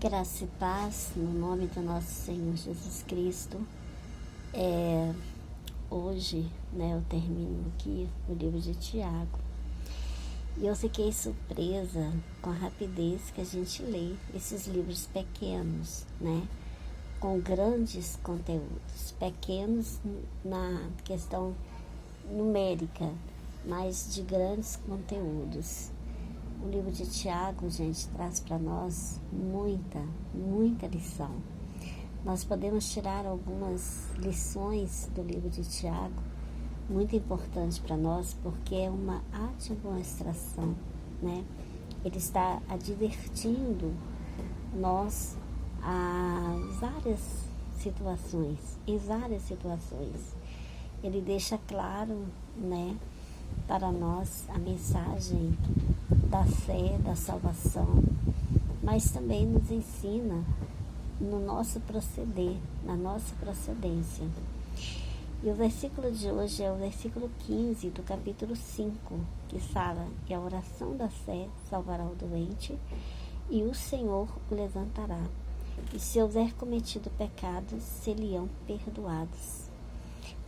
Graça e paz, no nome do nosso Senhor Jesus Cristo. Hoje, eu termino aqui o livro de Tiago. E eu fiquei surpresa com a rapidez que a gente lê esses livros pequenos, com grandes conteúdos. Pequenos na questão numérica, mas de grandes conteúdos. O livro de Tiago, gente, traz para nós muita lição. Nós podemos tirar algumas lições do livro de Tiago, muito importante para nós, porque é uma admoestação, Ele está advertindo nós em várias situações. Ele deixa claro, para nós a mensagem da fé, da salvação, mas também nos ensina no nosso proceder, na nossa procedência. E o versículo de hoje é o versículo 15 do capítulo 5, que fala que a oração da fé salvará o doente e o Senhor o levantará. E se houver cometido pecados, se-lhe-ão perdoados.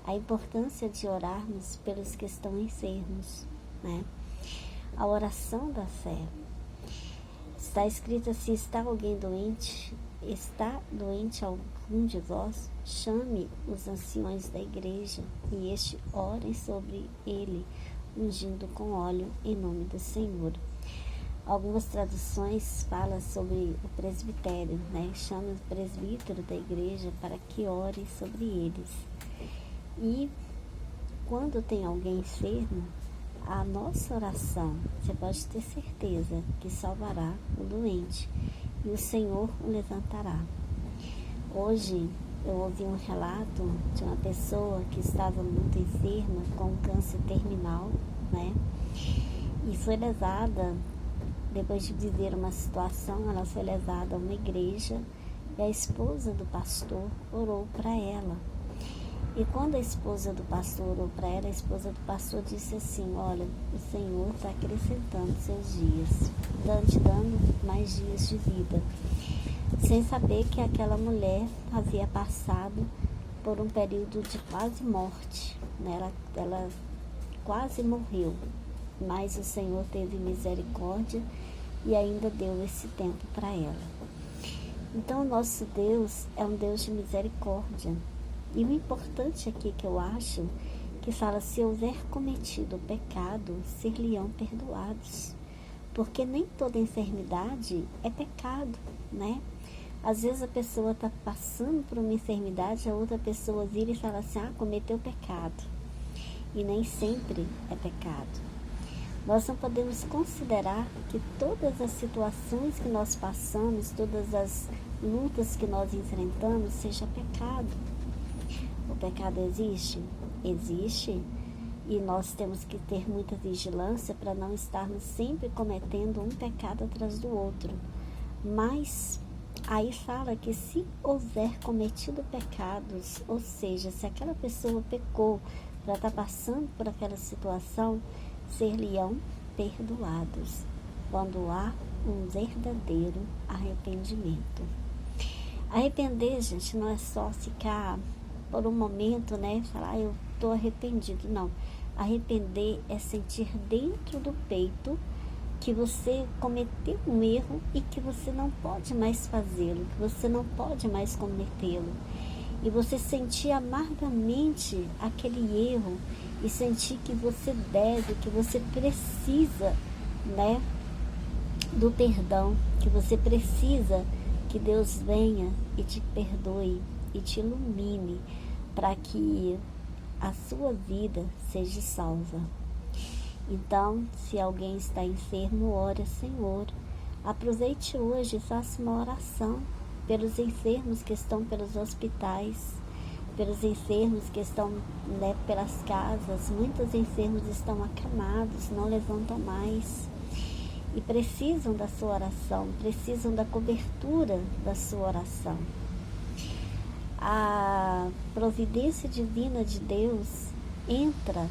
A importância de orarmos pelos que estão enfermos, A oração da fé. Está escrito assim: está doente algum de vós? Chame os anciões da igreja e orem sobre ele, ungindo com óleo em nome do Senhor. Algumas traduções falam sobre o presbitério, Chame o presbítero da igreja para que ore sobre eles. E quando tem alguém enfermo, a nossa oração, você pode ter certeza que salvará o doente e o Senhor o levantará. Hoje eu ouvi um relato de uma pessoa que estava muito enferma com câncer terminal, E foi levada, depois de viver uma situação, ela foi levada a uma igreja e a esposa do pastor orou para ela. E quando a esposa do pastor orou para ela, a esposa do pastor disse assim: olha, o Senhor está acrescentando seus dias, te dando mais dias de vida. Sem saber que aquela mulher havia passado por um período de quase morte, Ela quase morreu, mas o Senhor teve misericórdia e ainda deu esse tempo para ela. Então, o nosso Deus é um Deus de misericórdia. E o importante aqui que eu acho, que fala: se houver cometido pecado, ser-lhe-ão perdoados. Porque nem toda enfermidade é pecado, Às vezes a pessoa está passando por uma enfermidade, a outra pessoa vira e fala assim: cometeu pecado. E nem sempre é pecado. Nós não podemos considerar que todas as situações que nós passamos, todas as lutas que nós enfrentamos, seja pecado. O pecado existe? Existe. E nós temos que ter muita vigilância para não estarmos sempre cometendo um pecado atrás do outro. Mas aí fala que se houver cometido pecados, ou seja, se aquela pessoa pecou para estar passando por aquela situação, ser-lhe-ão perdoados, quando há um verdadeiro arrependimento. Arrepender, gente, não é só ficar por um momento, falar: eu estou arrependido. Não. Arrepender é sentir dentro do peito que você cometeu um erro e que você não pode mais fazê-lo, que você não pode mais cometê-lo. E você sentir amargamente aquele erro e sentir que você deve, que você precisa, do perdão, que você precisa que Deus venha e te perdoe e te ilumine para que a sua vida seja salva. Então, se alguém está enfermo, ore: Senhor, aproveite hoje e faça uma oração pelos enfermos que estão pelos hospitais, pelos enfermos que estão pelas casas. Muitos enfermos estão acamados, não levantam mais e precisam da sua oração, precisam da cobertura da sua oração. A providência divina de Deus entra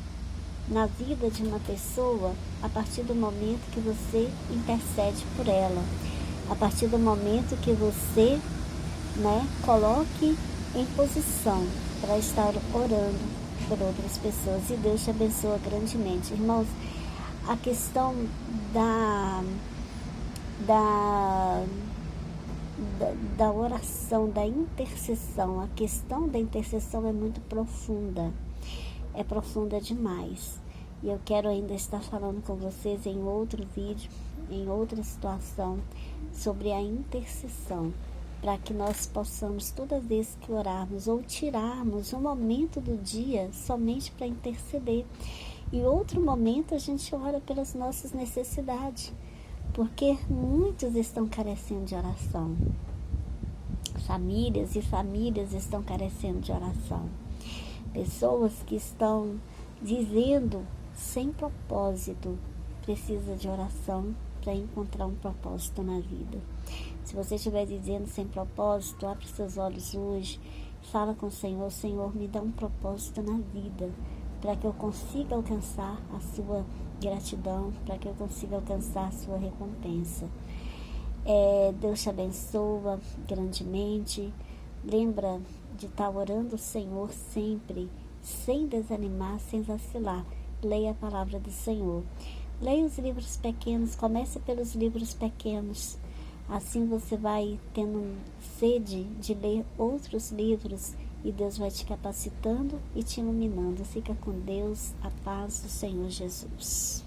na vida de uma pessoa a partir do momento que você intercede por ela. A partir do momento que você, coloque em posição para estar orando por outras pessoas. E Deus te abençoa grandemente. Irmãos, a questão da oração, da intercessão, a questão da intercessão é muito profunda. É profunda demais. E eu quero ainda estar falando com vocês em outro vídeo, em outra situação, sobre a intercessão, para que nós possamos, todas as vezes que orarmos, ou tirarmos um momento do dia somente para interceder. E outro momento a gente ora pelas nossas necessidades, porque muitos estão carecendo de oração. Famílias e famílias estão carecendo de oração. Pessoas que estão dizendo sem propósito, precisa de oração para encontrar um propósito na vida. Se você estiver dizendo sem propósito, abre seus olhos hoje, fala com o Senhor: Senhor, me dá um propósito na vida, para que eu consiga alcançar a sua gratidão, para que eu consiga alcançar a sua recompensa. Deus te abençoa grandemente. Lembra de estar orando o Senhor sempre, sem desanimar, sem vacilar. Leia a palavra do Senhor. Leia os livros pequenos, comece pelos livros pequenos. Assim você vai tendo sede de ler outros livros e Deus vai te capacitando e te iluminando. Fica com Deus, a paz do Senhor Jesus.